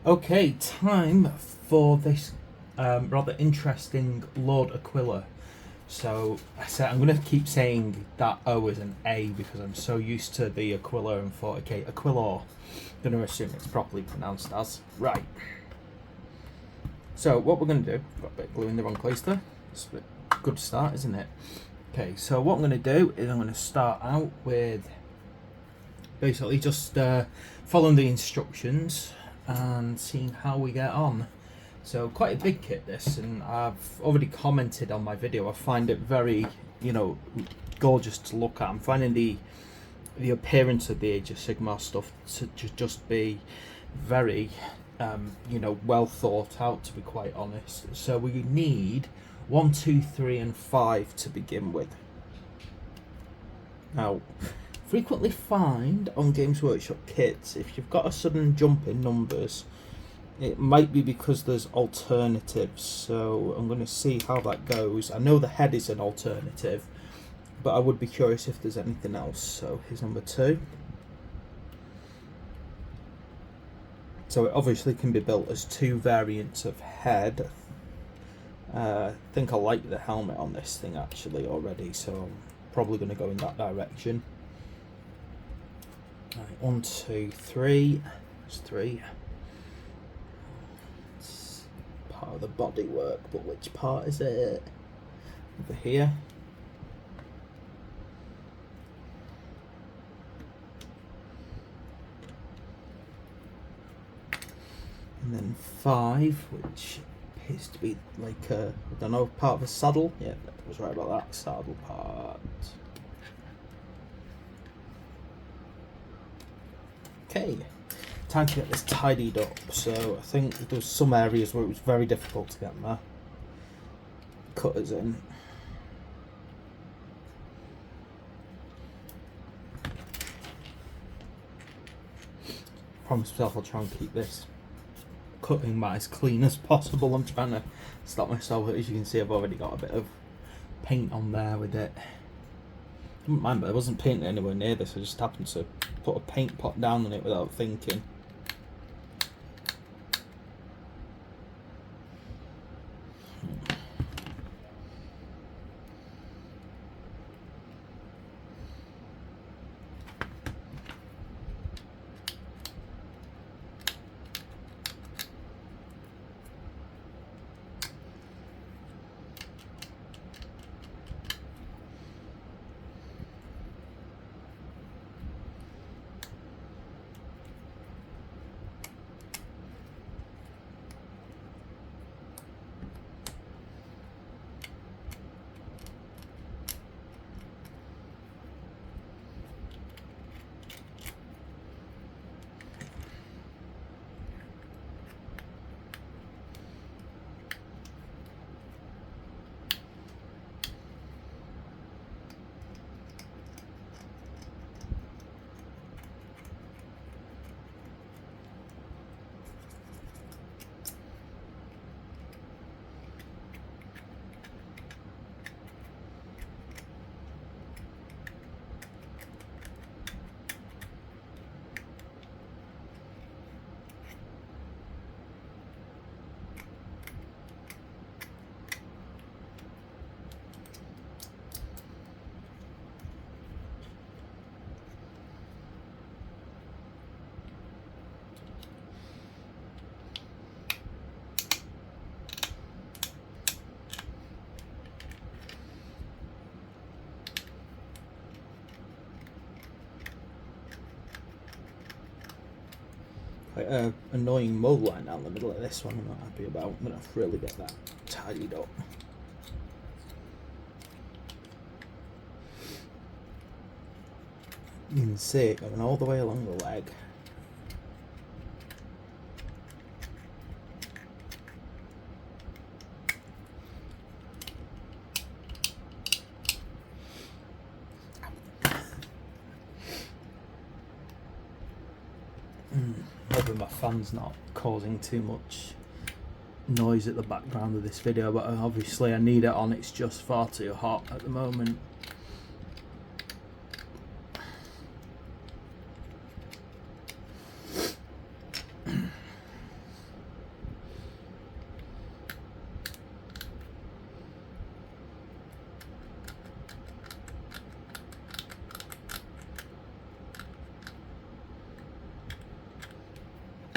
Okay, time for this rather interesting Lord-Aquilor. So I'm going to keep saying that O as an A because I'm so used to the Aquila and 40k Aquilor. I'm going to assume it's properly pronounced as. Right. So what we're going to do, got a bit of glue in the wrong place there. It's a good start, isn't it? Okay, so what I'm going to do is I'm going to start out with basically just following the instructions and seeing how we get on. So quite a big kit this, and I've already commented on my video. I find it very, gorgeous to look at. I'm finding the appearance of the Age of Sigmar stuff to just be very, well thought out, to be quite honest. So we need 1, 2, 3, and 5 to begin with. Now, frequently find on Games Workshop kits, if you've got a sudden jump in numbers, it might be because there's alternatives. So I'm going to see how that goes. I know the head is an alternative, but I would be curious if there's anything else. So here's number 2. So it obviously can be built as 2 variants of head. I think I like the helmet on this thing actually already, so I'm probably going to go in that direction. Right, 1, 2, 3. There's 3. It's part of the body work, but which part is it? Over here. And then 5, which appears to be like a, I don't know, part of a saddle. Yeah, I was right about that, saddle part. Okay, time to get this tidied up. So I think there's some areas where it was very difficult to get my cutters in. Promise myself I'll try and keep this cutting mat as clean as possible. I'm trying to stop myself. As you can see, I've already got a bit of paint on there with it. I don't mind, but I wasn't painting anywhere near this. I just happened to put a paint pot down on it without thinking. Quite an annoying mold line down the middle of this one I'm not happy about. I'm going to have to really get that tidied up. You can see it going all the way along the leg. Hoping my fan's not causing too much noise at the background of this video, but obviously I need it on. It's just far too hot at the moment.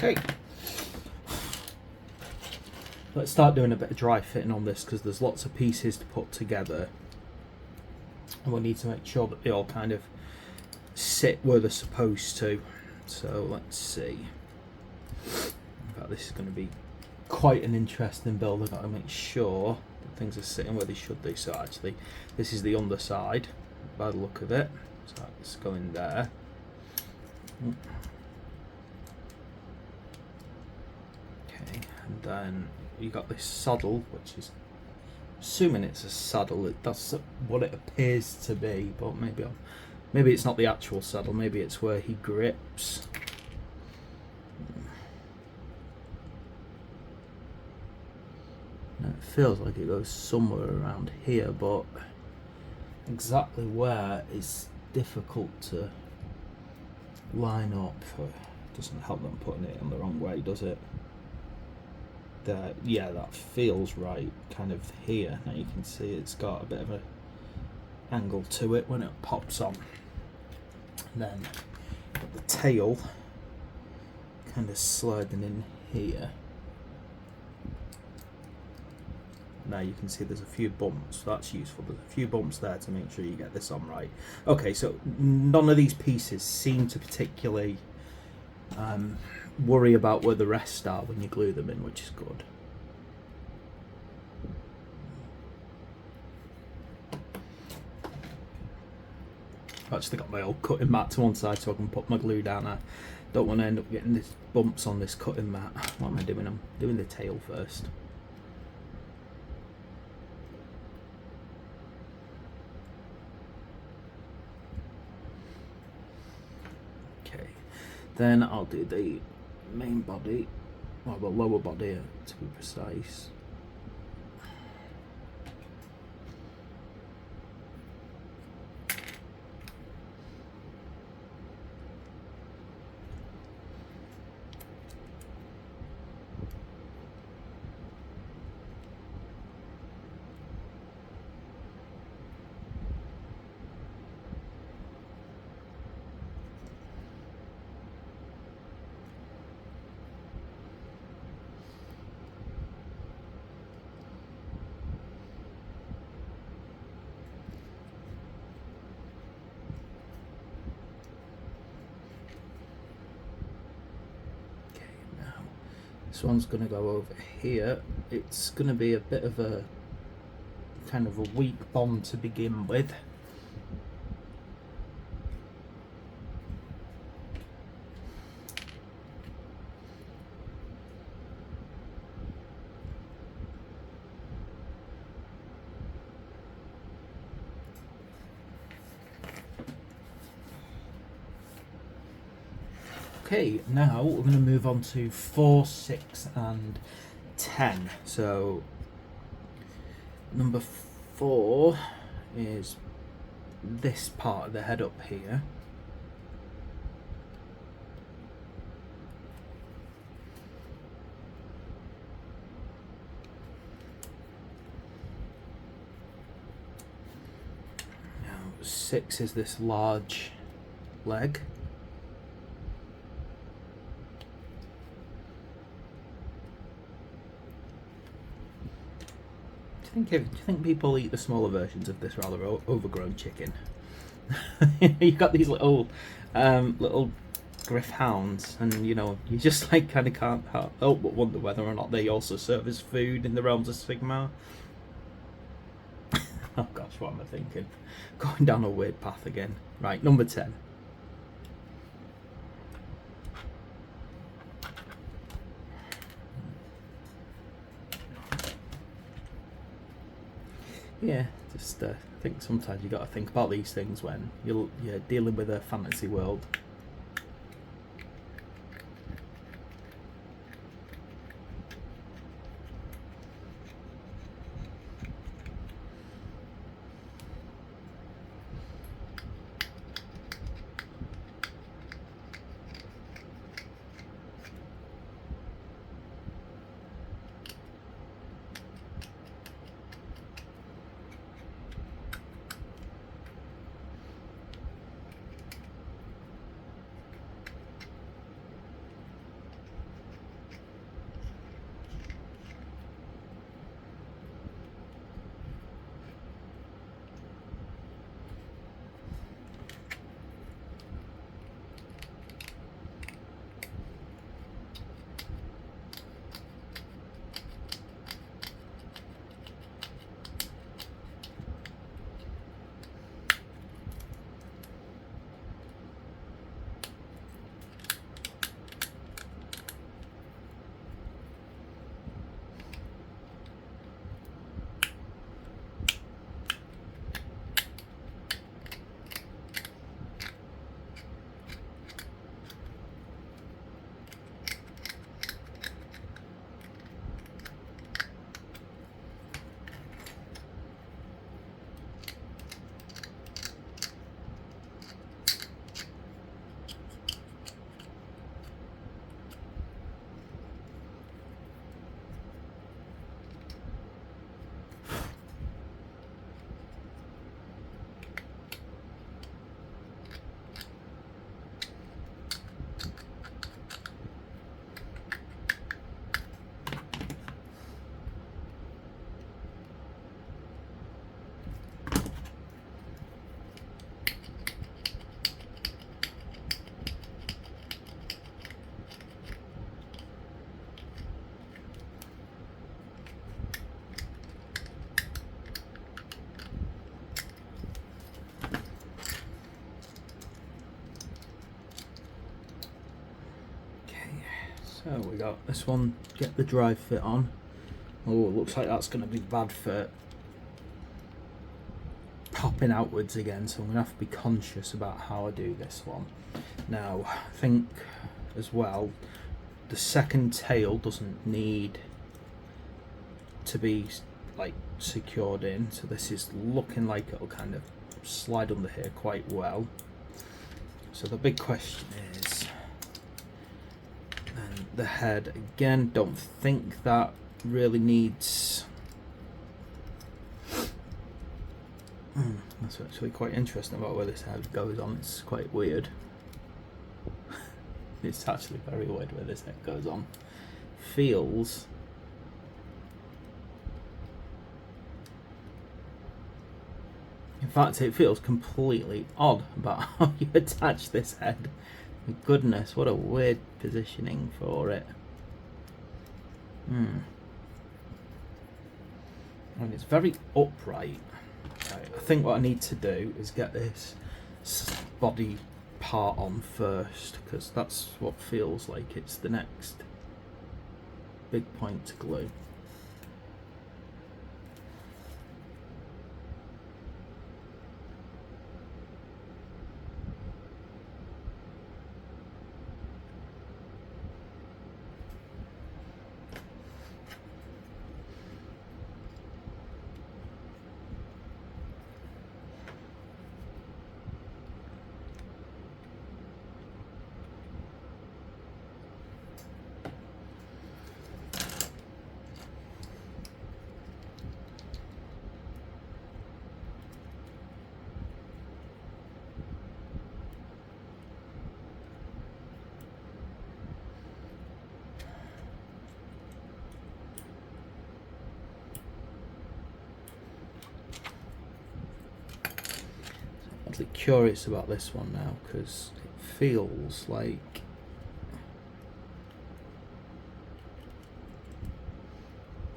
Okay. Let's start doing a bit of dry fitting on this because there's lots of pieces to put together. And we need to make sure that they all kind of sit where they're supposed to. So let's see. In fact, this is going to be quite an interesting build. I've got to make sure that things are sitting where they should do. So actually, this is the underside by the look of it. So it's going there. Okay, and then you got this saddle, which is, assuming it's a saddle, that's what it appears to be, but maybe it's not the actual saddle, maybe it's where he grips. Now it feels like it goes somewhere around here, but exactly where is difficult to line up. Doesn't help them putting it in the wrong way, does it? Yeah, that feels right, kind of here. Now you can see it's got a bit of an angle to it when it pops on. And then got the tail kind of sliding in here. Now you can see there's a few bumps, so that's useful. There's a few bumps there to make sure you get this on right. Okay, so none of these pieces seem to particularly worry about where the rest are when you glue them in, which is good. I've actually got my old cutting mat to one side so I can put my glue down. I don't want to end up getting these bumps on this cutting mat. What am I doing? I'm doing the tail first. Okay, then I'll do the main body, or the lower body to be precise. This one's going to go over here. It's going to be a bit of a kind of a weak bond to begin with. Okay, now we're going to move on to 4, 6 and 10. So number 4 is this part of the head up here. Now 6 is this large leg. Do you think people eat the smaller versions of this rather overgrown chicken? You've got these little griff hounds, and you know, you just like kind of can't help but wonder whether or not they also serve as food in the realms of Sigmar. Oh gosh, what am I thinking? Going down a weird path again. Right, number 10. Yeah, just I think sometimes you got to think about these things when you're dealing with a fantasy world. So we got this one, get the drive fit on. Oh, it looks like that's going to be bad for popping outwards again, so I'm going to have to be conscious about how I do this one. Now, I think as well, the second tail doesn't need to be like secured in, so this is looking like it'll kind of slide under here quite well. So the big question is, and the head again, don't think that really needs. That's actually quite interesting about where this head goes on. It's quite weird. It's actually very weird where this head goes on. Feels in fact, it feels completely odd about how you attach this head. My goodness, what a weird positioning for it. I mean, it's very upright. I think what I need to do is get this body part on first, because that's what feels like it's the next big point to glue. I'm curious about this one now, because it feels like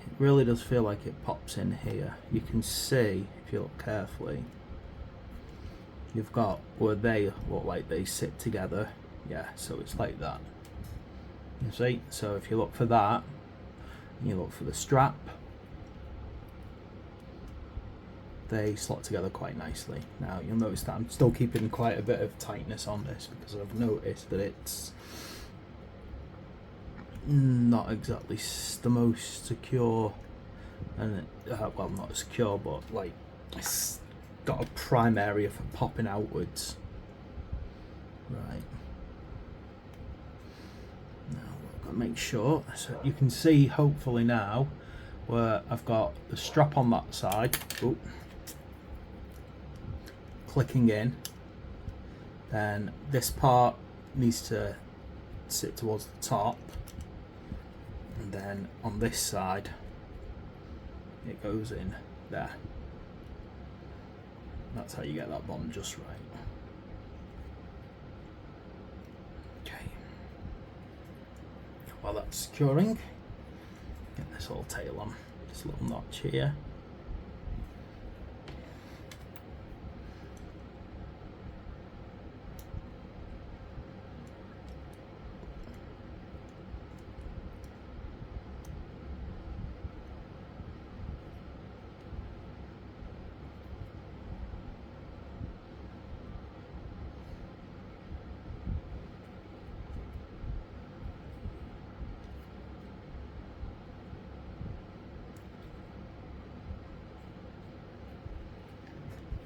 it really does feel like it pops in here. You can see, if you look carefully, you've got where they look like they sit together. Yeah, so it's like that. You see? So if you look for that, and you look for the strap, they slot together quite nicely. Now you'll notice that I'm still keeping quite a bit of tightness on this, because I've noticed that it's not exactly the most secure, and well, not secure, but like it's got a prime area for popping outwards. Right. Now I've got to make sure, so you can see hopefully now where I've got the strap on that side. Ooh. Clicking in, then this part needs to sit towards the top, and then on this side it goes in there. That's how you get that bond just right. Okay, while that's securing, get this whole tail on, this little notch here.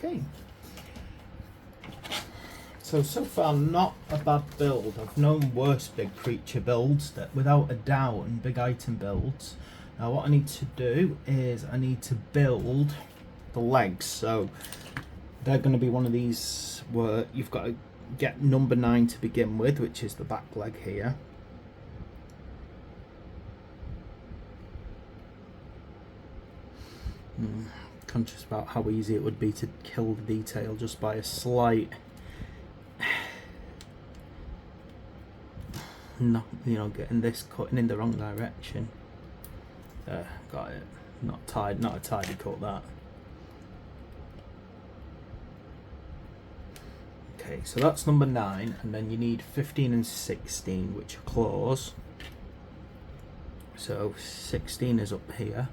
Okay, so far not a bad build. I've known worse big creature builds, that without a doubt, and big item builds. Now what I need to do is I need to build the legs. So they're going to be one of these where you've got to get number 9 to begin with, which is the back leg here. Conscious about how easy it would be to kill the detail just by a slight, not, you know, getting this cutting in the wrong direction. Got it. Not a tidy cut that. Okay, Okay, so that's number 9, and then you need 15 and 16, which are claws. So 16 is up here.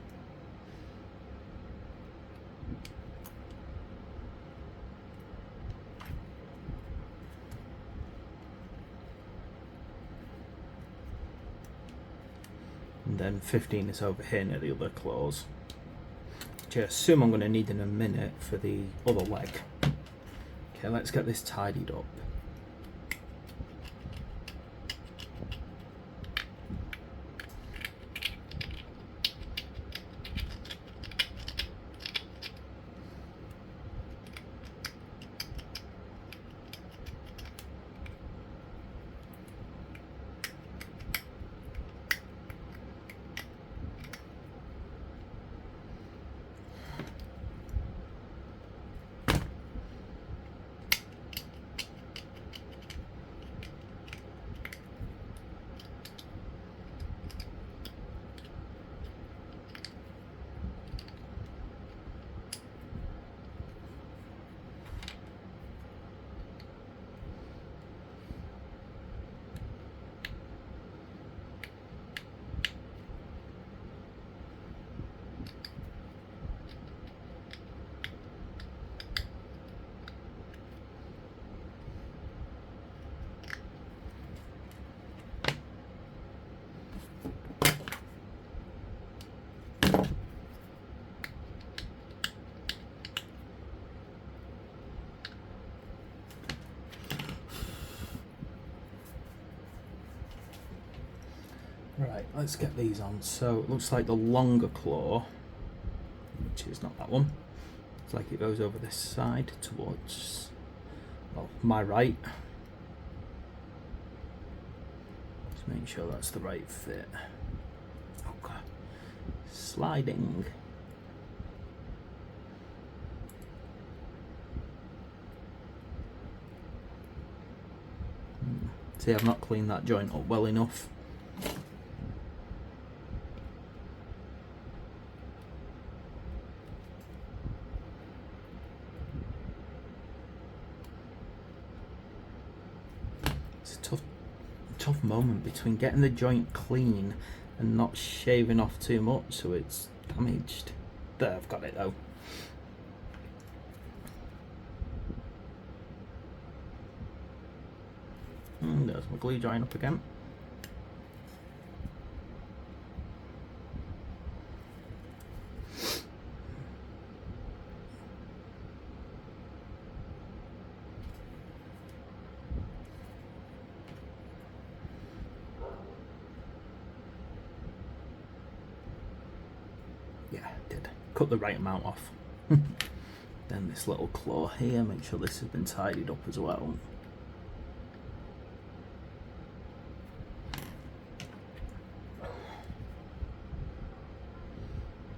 And then 15 is over here near the other claws, which I assume I'm going to need in a minute for the other leg. Okay, let's get this tidied up. Right, let's get these on. So it looks like the longer claw, which is not that one, it's like it goes over this side towards, well, my right. Just make sure that's the right fit. Oh God, sliding. See, I've not cleaned that joint up well enough. Tough moment between getting the joint clean and not shaving off too much so it's damaged. There, I've got it though. And there's my glue drying up again. Yeah, I did. Cut the right amount off. Then this little claw here, make sure this has been tidied up as well.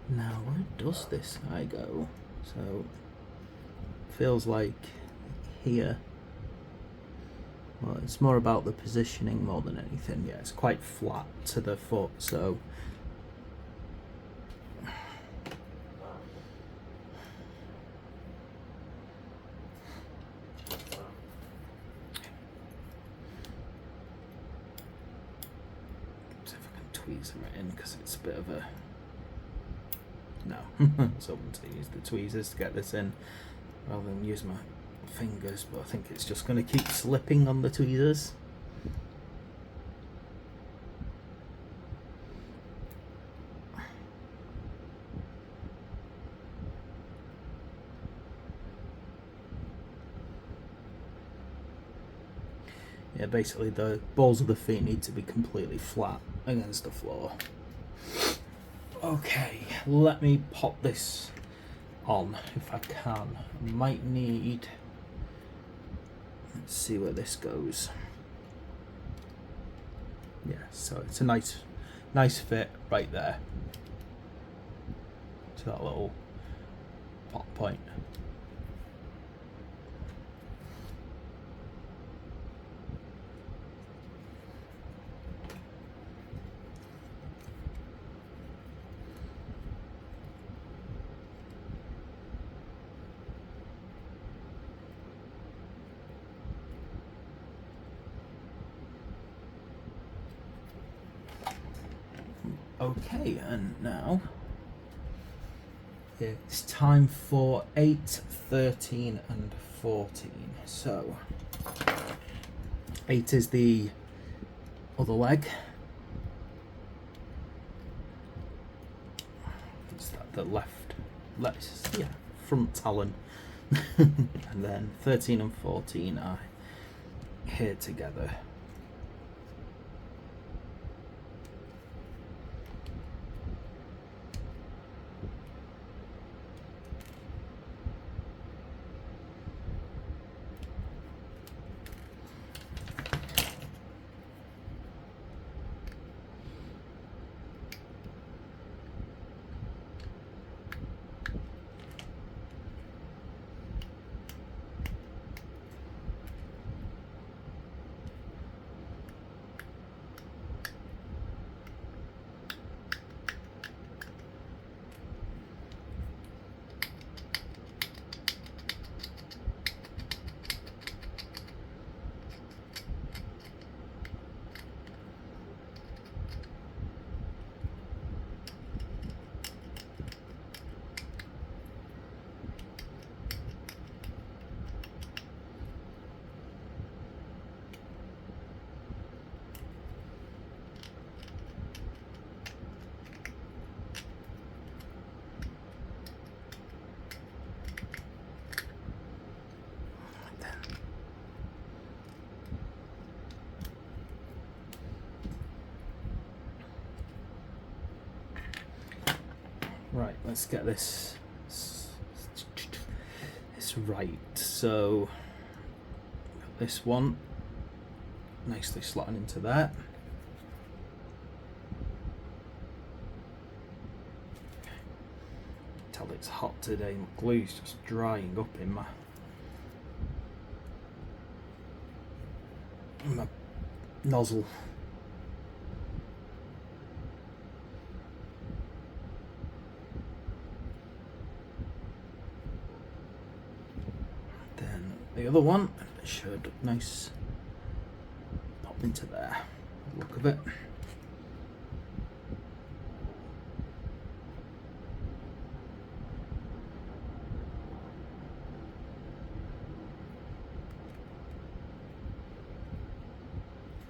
Now, where does this guy go? So, feels like here. Well, it's more about the positioning more than anything. Yeah, it's quite flat to the foot, so tweeze it in because it's a bit of a no. So I'm going to use the tweezers to get this in rather than use my fingers, but I think it's just going to keep slipping on the tweezers. Yeah, basically the balls of the feet need to be completely flat against the floor. Okay, let me pop this on if I can. I might need, let's see where this goes. Yeah, so it's a nice fit right there to that little pop point. Okay, and now it's time for 8, 13 and 14. So 8 is the other leg. Is that the left? Yeah, front talon. And then 13 and 14 are here together. Right, let's get this right. So this one nicely slotting into there. Tell it's hot today. My glue's just drying up in my nozzle. The other one should nice pop into there. Look of it.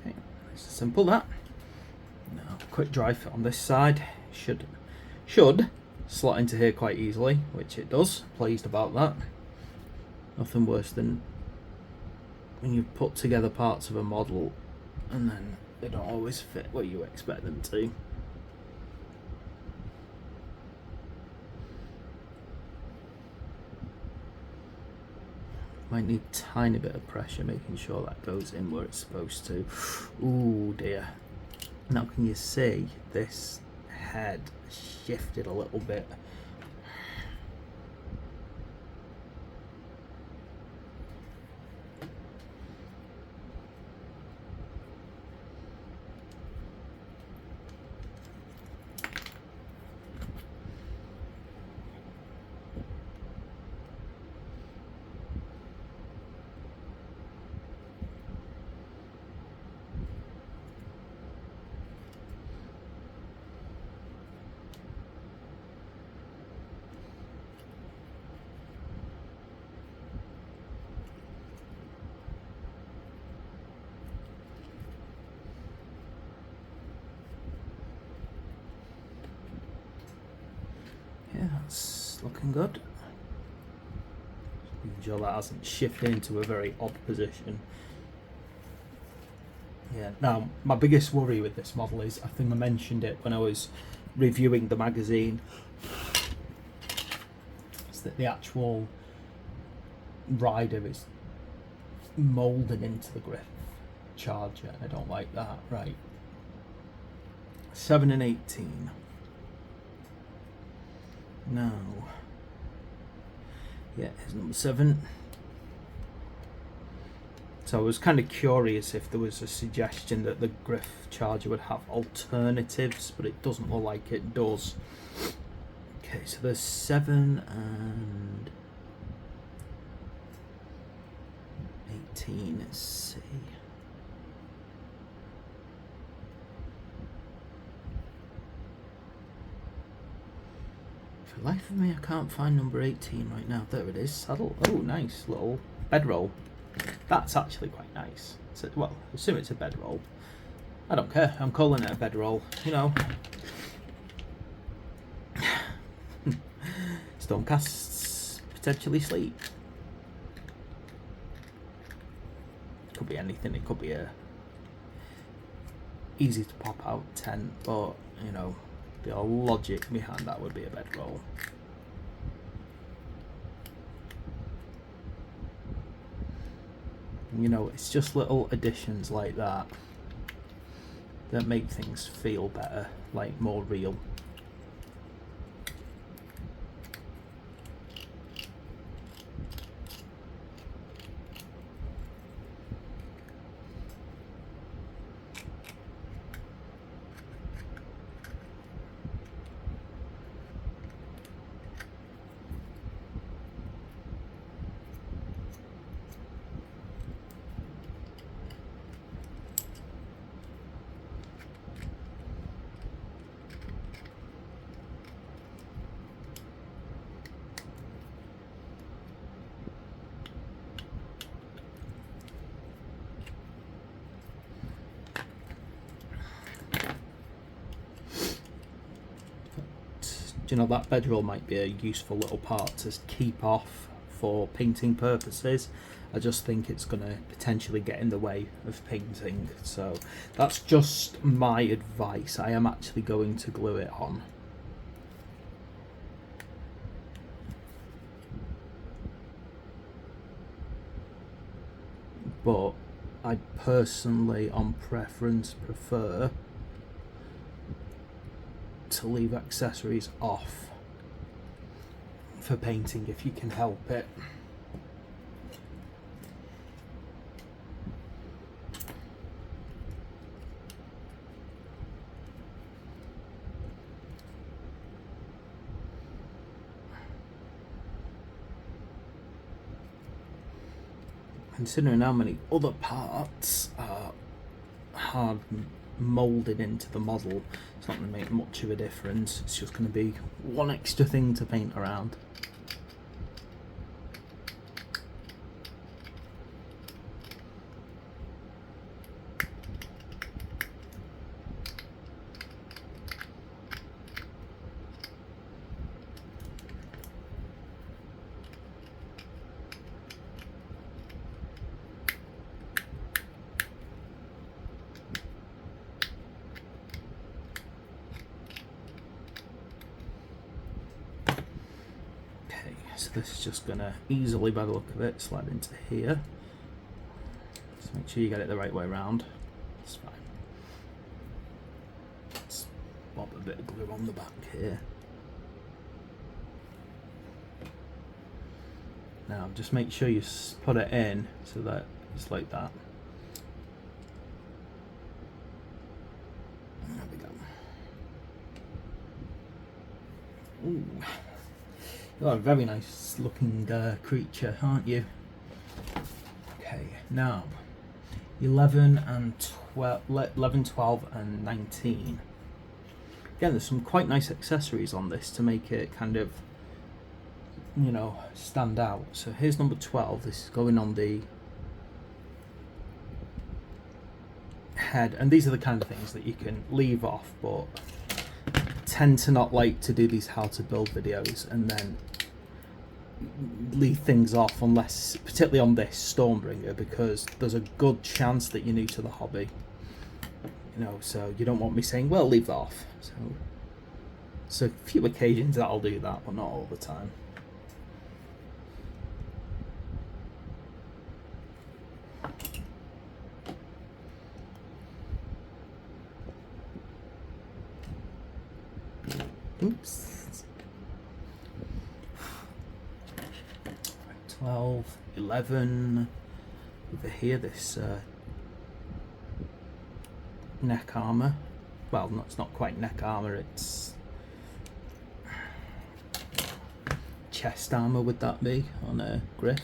Okay, nice and simple that. Now quick dry fit on this side. Should slot into here quite easily, which it does. Pleased about that. Nothing worse than when you put together parts of a model and then they don't always fit where you expect them to. Might need a tiny bit of pressure, making sure that goes in where it's supposed to. Ooh dear. Now can you see this head shifted a little bit? Yeah, that's looking good. Making sure that hasn't shifted into a very odd position. Yeah, now my biggest worry with this model is, I think I mentioned it when I was reviewing the magazine, is that the actual rider is moulded into the grip charger, and I don't like that. Right, 7 and 18. Now, yeah, here's number 7. So I was kind of curious if there was a suggestion that the Griff charger would have alternatives, but it doesn't look like it does. Okay, so there's 7 and 18, let's see. For the life of me, I can't find number 18 right now. There it is. Saddle. Oh, nice little bedroll. That's actually quite nice. So, well, I assume it's a bedroll. I don't care. I'm calling it a bedroll. You know. Stormcasts potentially sleep. Could be anything. It could be a easy to pop out tent, but you know, the logic behind that would be a bedroll. You know, it's just little additions like that that make things feel better, like more real. You know, that bedroll might be a useful little part to keep off for painting purposes. I just think it's going to potentially get in the way of painting, so that's just my advice. I am actually going to glue it on. But I personally, on preference, prefer to leave accessories off for painting if you can help it. Considering how many other parts are hard moulded into the model, it's not going to make much of a difference. It's just going to be one extra thing to paint around. So this is just going to easily, by the look of it, slide into here. Just make sure you get it the right way around. It's fine. Let's pop a bit of glue on the back here. Now just make sure you put it in so that it's like that. There we go. Ooh. You're a very nice looking creature, aren't you? Okay, now 11 and 12, 11, 12 and 19. Again, there's some quite nice accessories on this to make it kind of, you know, stand out. So here's number 12. This is going on the head, and these are the kind of things that you can leave off, but tend to not like to do these how to build videos and then leave things off, unless, particularly on this Stormbringer, because there's a good chance that you're new to the hobby, you know, so you don't want me saying, well, leave that off. So a few occasions that I'll do that, but not all the time. Oops. 12, 11. Over here, this neck armor. Well, no, it's not quite neck armor, it's chest armor, would that be, on a Griff?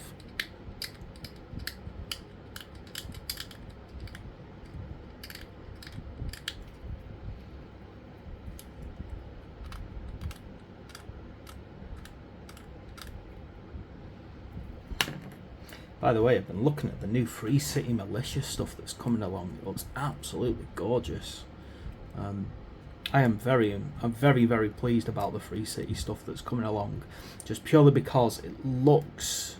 By the way, I've been looking at the new Free City Militia stuff that's coming along. It looks absolutely gorgeous. I'm very, very pleased about the Free City stuff that's coming along, just purely because it looks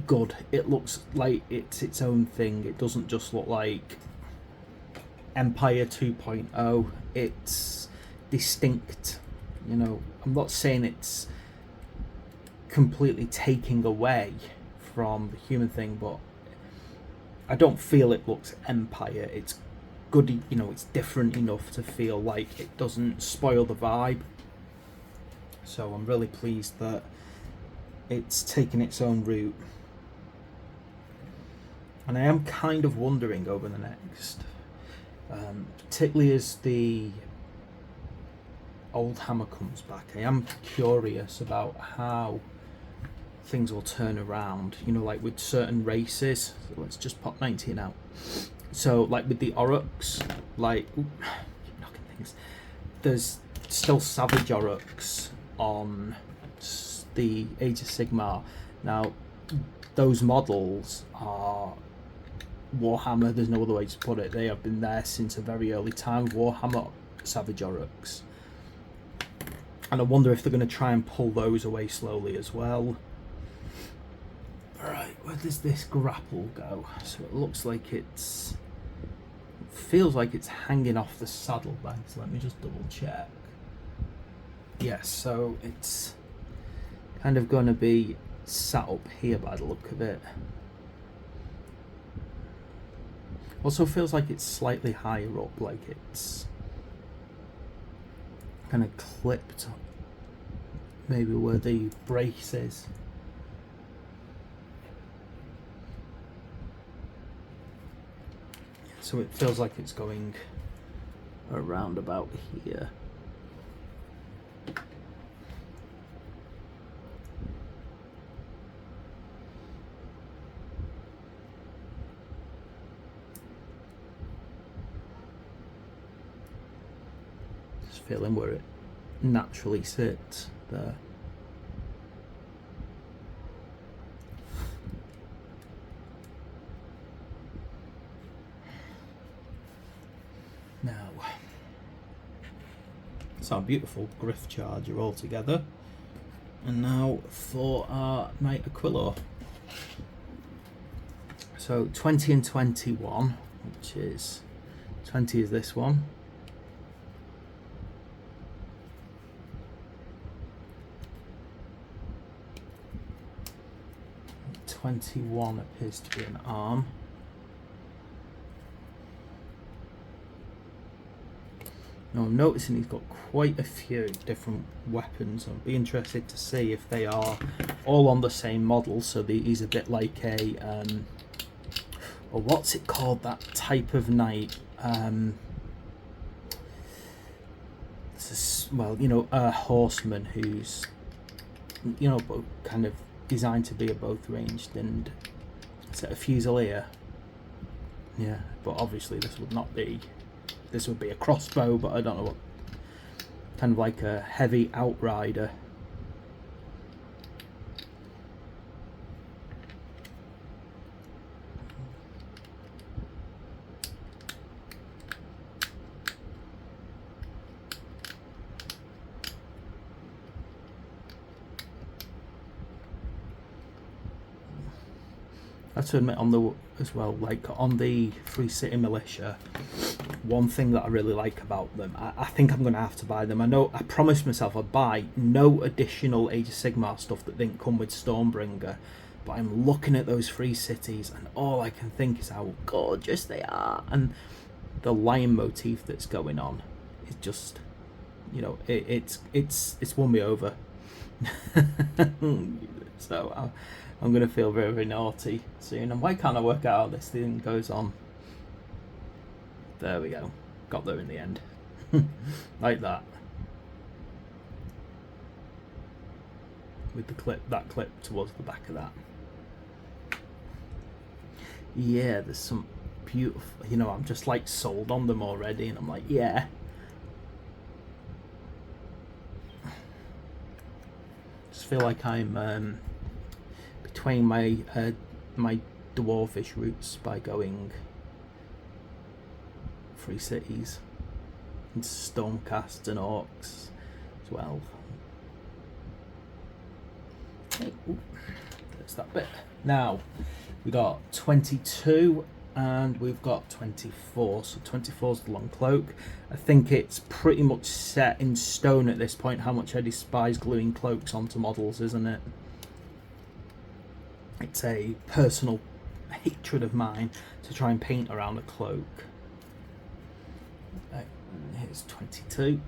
good. It looks like it's its own thing. It doesn't just look like Empire 2.0. It's distinct. You know, I'm not saying it's completely taking away from the human thing, but I don't feel it looks Empire. It's good, you know, it's different enough to feel like it doesn't spoil the vibe. So I'm really pleased that it's taken its own route. And I am kind of wondering over the next, particularly as the old hammer comes back, I am curious about how things will turn around, you know, like with certain races. So let's just pop 19 out. So like with the Aurochs, like, ooh, keep knocking things, there's still Savage Aurochs on the Age of Sigmar. Now those models are Warhammer, there's no other way to put it. They have been there since a very early time, Warhammer Savage Aurochs. And I wonder if they're going to try and pull those away slowly as well. Alright, where does this grapple go? So it looks like it feels like it's hanging off the saddlebags. Let me just double check. Yes, so it's kind of going to be sat up here by the look of it. Also feels like it's slightly higher up, like it's kind of clipped maybe where the brace is. So it feels like it's going around about here. Just feeling where it naturally sits there. Now, it's our beautiful Griff Charger all together. And now for our Knight-Aquilor. So 20 and 21, which is 20 is this one. 21 appears to be an arm. Now I'm noticing he's got quite a few different weapons. I'll be interested to see if they are all on the same model. So he's a bit like a, or what's it called, that type of knight? Well, you know, a horseman who's, you know, kind of designed to be a both ranged and is it a fusilier? Yeah, but obviously this would not be. This would be a crossbow, but I don't know what. Kind of like a heavy outrider. I have to admit, on the as well, like on the Free City Militia, one thing that I really like about them, I think I'm going to have to buy them. I know I promised myself I'd buy no additional Age of Sigmar stuff that didn't come with Stormbringer, but I'm looking at those free cities and all I can think is how gorgeous they are, and the lion motif that's going on is just, you know, it's won me over. So I'm going to feel very, very naughty soon. And why can't I work out how this thing goes on? There we go. Got there in the end. Like that. With the clip, that clip towards the back of that. Yeah, there's some beautiful, you know, I'm just like sold on them already, and I'm like, yeah. Just feel like I'm between my my dwarfish routes by going 3 cities and stormcasts and orcs as well. Okay, that's that bit. Now we got 22 and we've got 24. So 24 is the long cloak. I think it's pretty much set in stone at this point how much I despise gluing cloaks onto models, isn't it? It's a personal hatred of mine to try and paint around a cloak. Here's 22.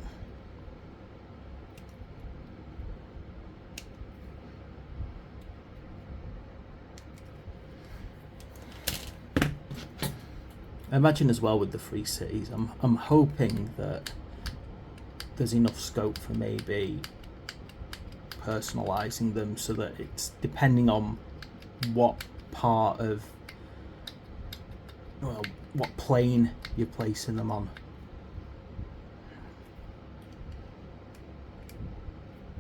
I imagine as well with the 3 cities, I'm hoping that there's enough scope for maybe personalising them so that it's depending on what part of, well, what plane you're placing them on.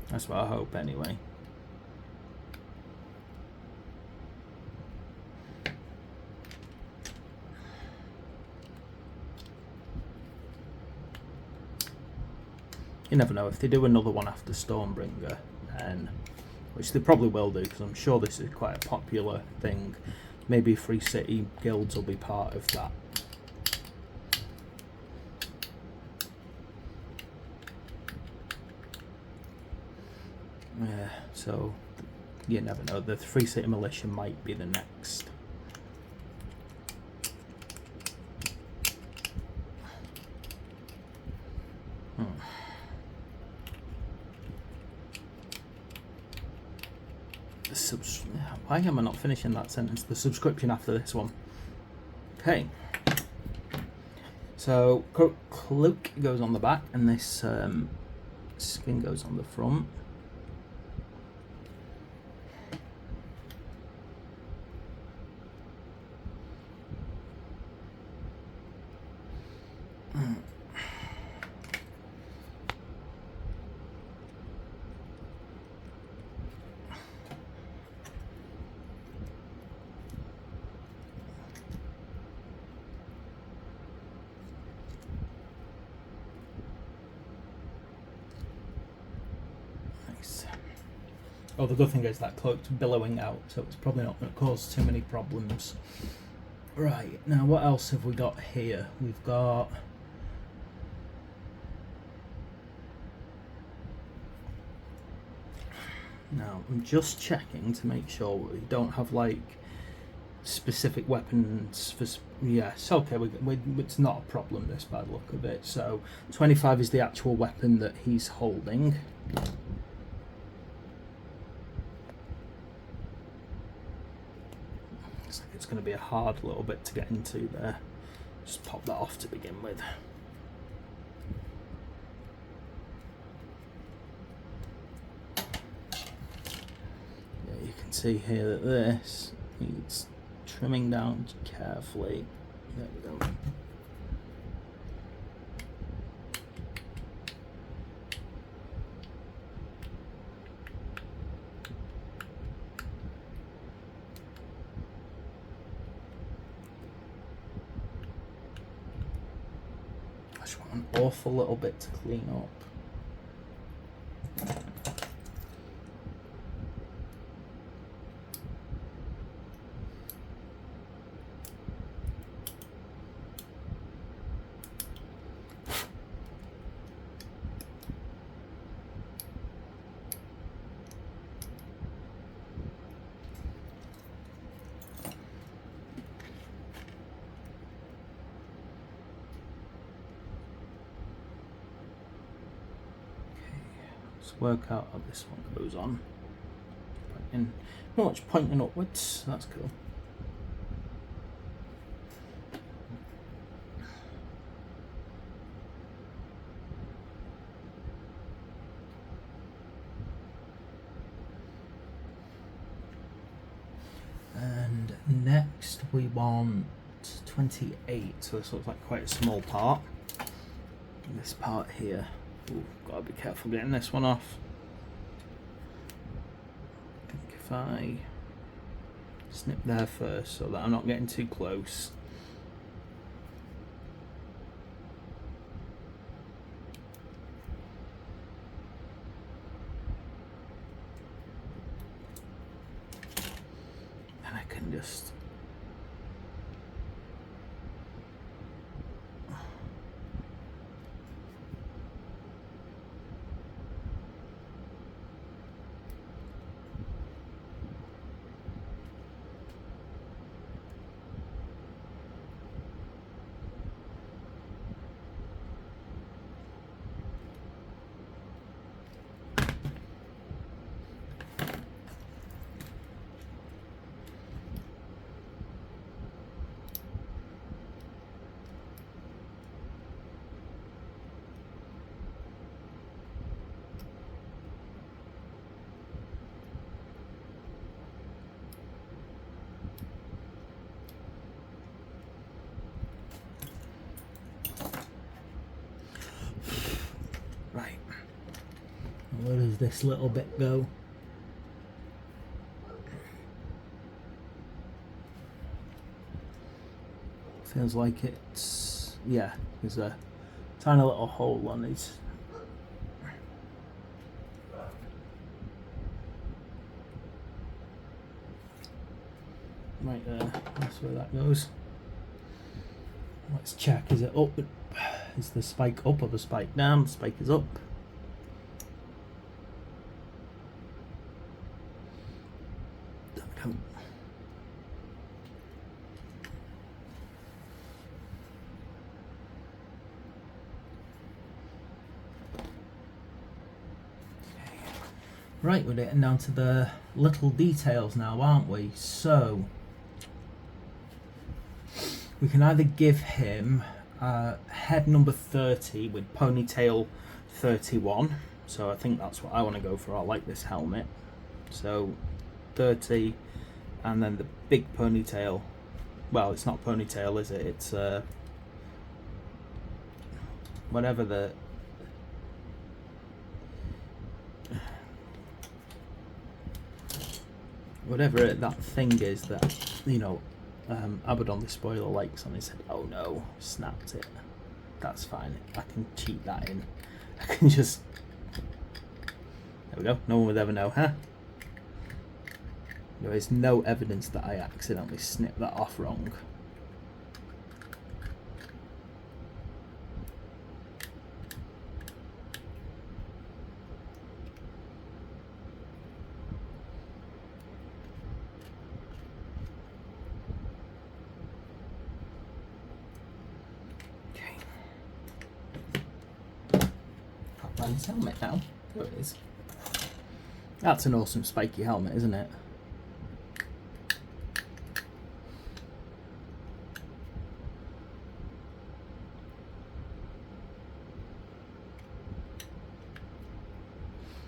That's what I hope anyway. You never know, if they do another one after Stormbringer, then, which they probably will do because I'm sure this is quite a popular thing, maybe 3 city guilds will be part of that. Yeah, so you never know, the 3 city militia might be the next. Why am I not finishing that sentence? The subscription after this one. Okay. So cloak goes on the back, and this skin goes on the front. Oh, the good thing is that cloak's billowing out, so it's probably not going to cause too many problems. Right, now what else have we got here? We've got... Now, I'm just checking to make sure we don't have, like, specific weapons for... Yes, okay, it's not a problem, this, by the look of it. So, 25 is the actual weapon that he's holding. It's going to be a hard little bit to get into there. Just pop that off to begin with. Yeah, you can see here that this needs trimming down carefully. There we go. An awful little bit to clean up. Work out how this one goes on. Pointing, not much pointing upwards, that's cool. And next we want 28, so this looks like quite a small part. This part here. Ooh, gotta be careful getting this one off. I think if I snip there first so that I'm not getting too close. And I can just right. Where does this little bit go? Feels like it's, yeah, there's a tiny little hole on it. Right there, that's where that goes. Let's check, is it up? Is the spike up or the spike down? The spike is up. Right, we're getting down to the little details now, aren't we? So we can either give him head number 30 with ponytail 31. So I think that's what I want to go for. I like this helmet. So 30, and then the big ponytail. Well, it's not ponytail, is it? It's whatever the whatever that thing is that, you know, Abaddon the spoiler likes on his head. Oh no, snapped it. That's fine. I can cheat that in. I can just... There we go. No one would ever know, huh? There is no evidence that I accidentally snipped that off wrong. His helmet now. There it is. That's an awesome spiky helmet, isn't it?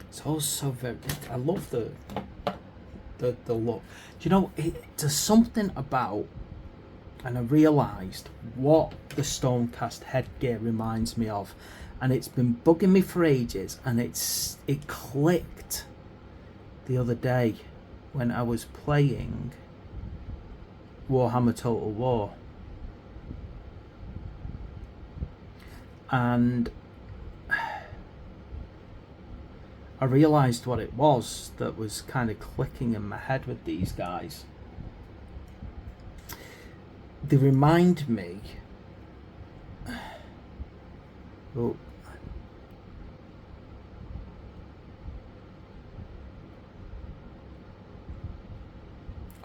It's also very... I love the look. Do you know, there's something about, and I realised what the Stormcast headgear reminds me of, and it's been bugging me for ages, and it clicked the other day when I was playing Warhammer Total War, and I realised what it was that was kind of clicking in my head with these guys. They remind me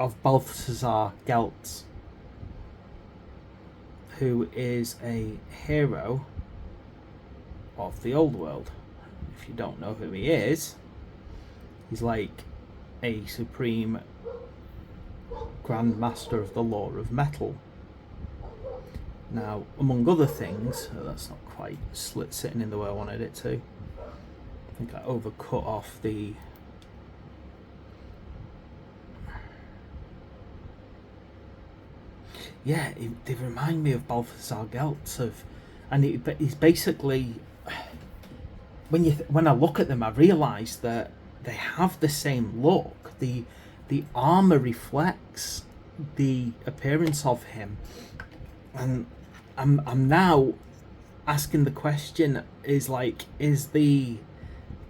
of Balthazar Geltz, who is a hero of the old world. If you don't know who he is, he's like a supreme Grand Master of the law of metal. Now, among other things, that's not quite sitting in the way I wanted it to. I think I overcut off the... Yeah, they remind me of Balthazar Geltz, and he's basically... When I look at them, I realise that they have the same look. the armor reflects the appearance of him, and I'm now asking the question: are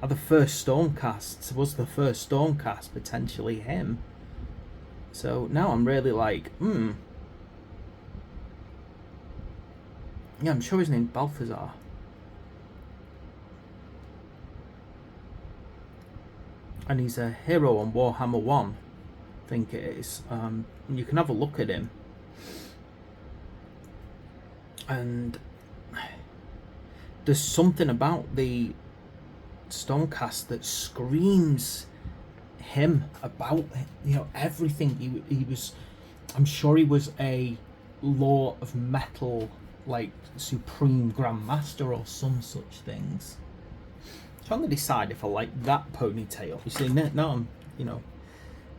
the first Stormcasts, was the first Stormcast potentially him? So now I'm really like, yeah, I'm sure his name's Balthazar. And he's a hero on Warhammer 1, I think it is. You can have a look at him. And there's something about the Stormcast that screams him, about, you know, everything. He was, I'm sure he was a Law of Metal, like, Supreme Grandmaster or some such things. So I'm going to decide if I like that ponytail. You see, now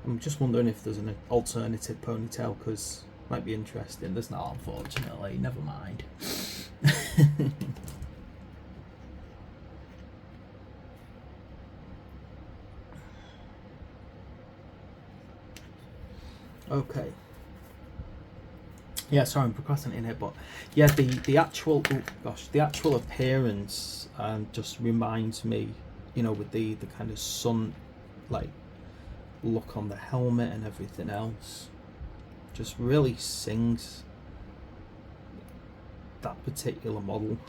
I'm just wondering if there's an alternative ponytail, because it might be interesting. There's not, unfortunately. Never mind. Okay. Yeah, sorry, I'm procrastinating here, but yeah, the actual appearance just reminds me, you know, with the kind of sun, like, look on the helmet and everything else, just really sings that particular model.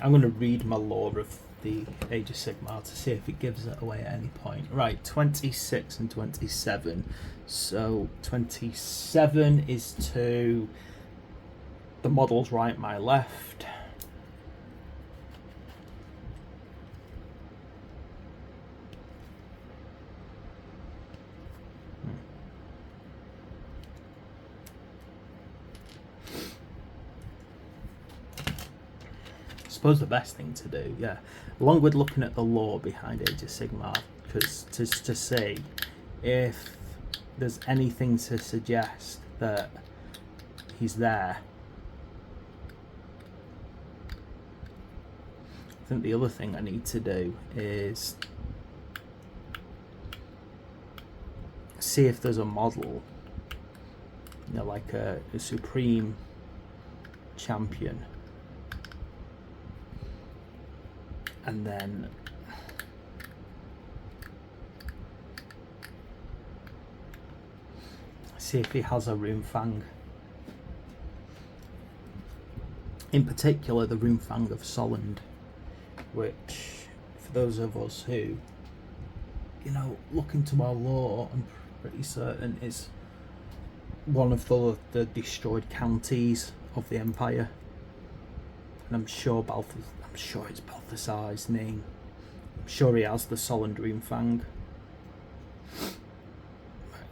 I'm going to read my lore of the Age of Sigmar to see if it gives it away at any point. Right, 26 and 27. So 27 is to the models right, my left. I suppose the best thing to do, yeah, along with looking at the lore behind Age of Sigmar, because to see if there's anything to suggest that he's there. I think the other thing I need to do is see if there's a model, you know, like a Supreme Champion, and then see if he has a Rune Fang. In particular, the Rune Fang of Solend, which, for those of us who, you know, look into our lore, I'm pretty certain is one of the destroyed counties of the Empire. And I'm sure it's Balthazar's name. I'm sure he has the Solend Rune Fang.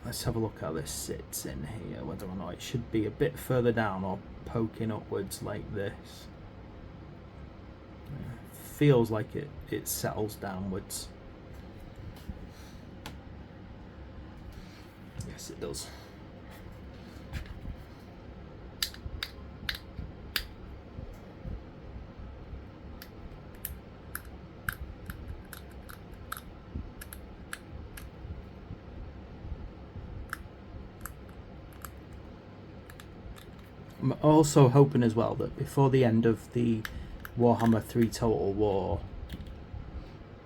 Let's have a look how this sits in here, whether or not it should be a bit further down or poking upwards like this. Yeah, feels like it settles downwards. Yes, it does. I'm also hoping as well that before the end of the Warhammer 3 Total War,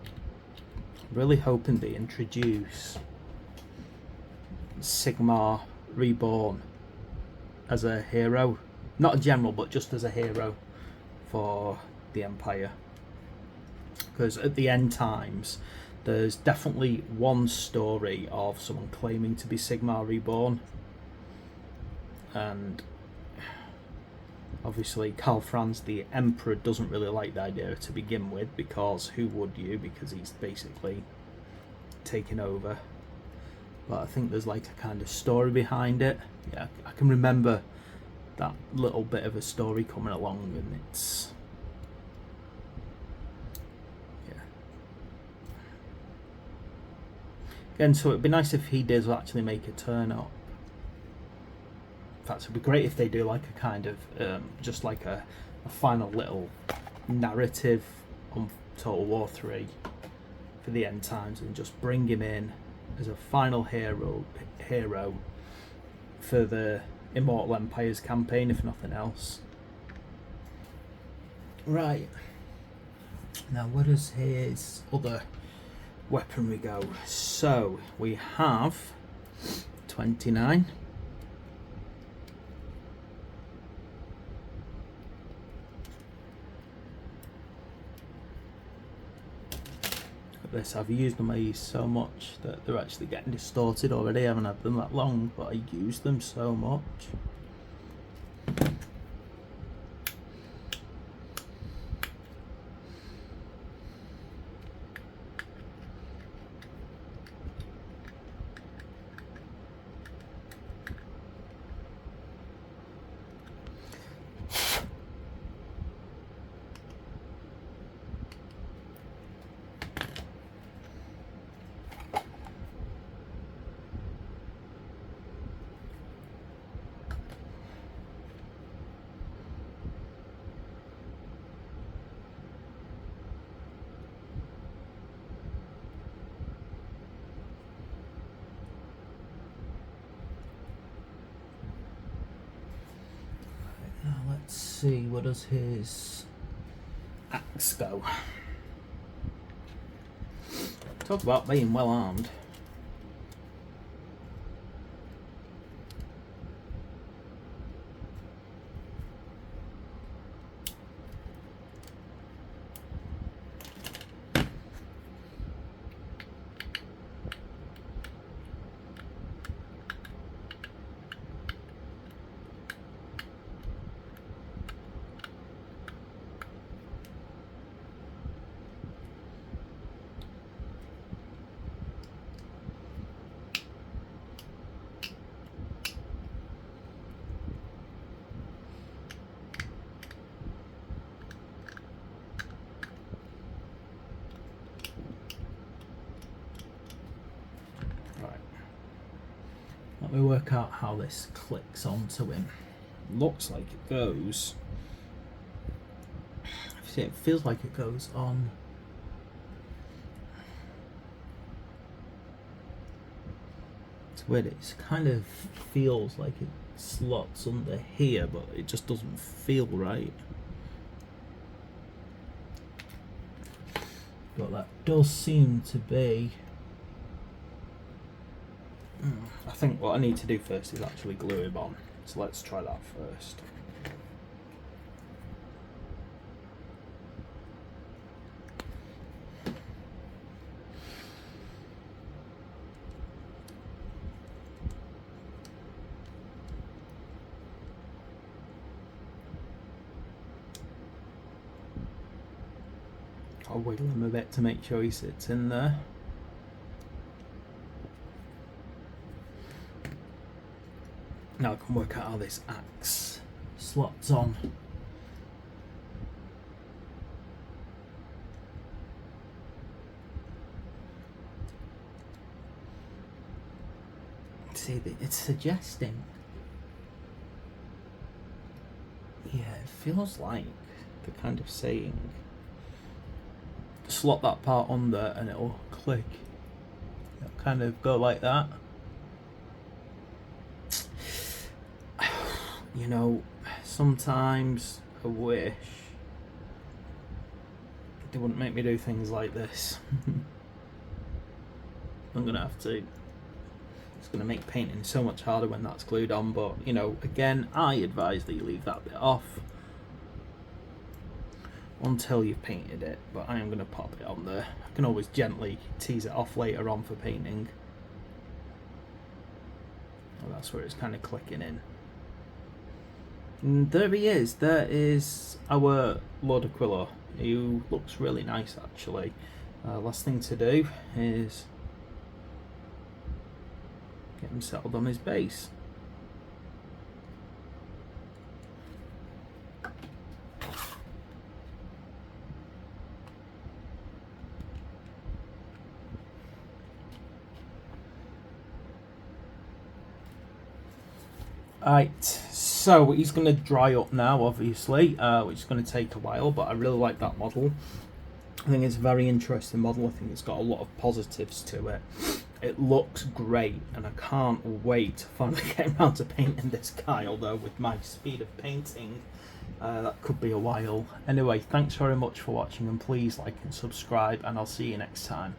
I'm really hoping they introduce Sigmar Reborn as a hero. Not a general, but just as a hero for the Empire. Because at the end times, there's definitely one story of someone claiming to be Sigmar Reborn. And obviously Karl Franz, the Emperor, doesn't really like the idea to begin with, because who would you? Because he's basically taken over. But I think there's like a kind of story behind it. Yeah, I can remember that little bit of a story coming along, and it's... yeah. Again, so it'd be nice if he does actually make a turn up. In fact, it'd be great if they do like a kind of just like a final little narrative on Total War 3 for the end times, and just bring him in as a final hero for the Immortal Empires campaign, if nothing else. Right, now where does his other weaponry go? So we have 29. This, I've used them so much that they're actually getting distorted already. I haven't had them that long, but I use them so much. Now let's see, where does his axe go? Talk about being well armed. Let me work out how this clicks onto him. Looks like it goes. See, it feels like it goes on. It's weird. It kind of feels like it slots under here, but it just doesn't feel right. But that does seem to be. I think what I need to do first is actually glue him on. So let's try that first. I'll wiggle him a bit to make sure he sits in there. Now I can work out how this axe slots on. See, it's suggesting. Yeah, it feels like they're kind of saying slot that part under and it'll click. It'll kind of go like that. You know, sometimes I wish they wouldn't make me do things like this. I'm gonna have to. It's gonna make painting so much harder when that's glued on, but you know, again, I advise that you leave that bit off until you've painted it, but I am gonna pop it on there. I can always gently tease it off later on for painting. Well, that's where it's kind of clicking in. And there he is. There is our Lord-Aquilor, who looks really nice actually. Last thing to do is get him settled on his base. Right, so he's going to dry up now, obviously, which is going to take a while, but I really like that model. I think it's a very interesting model. I think it's got a lot of positives to it. It looks great, and I can't wait to finally get around to painting this guy, although with my speed of painting, that could be a while. Anyway, thanks very much for watching, and please like and subscribe, and I'll see you next time.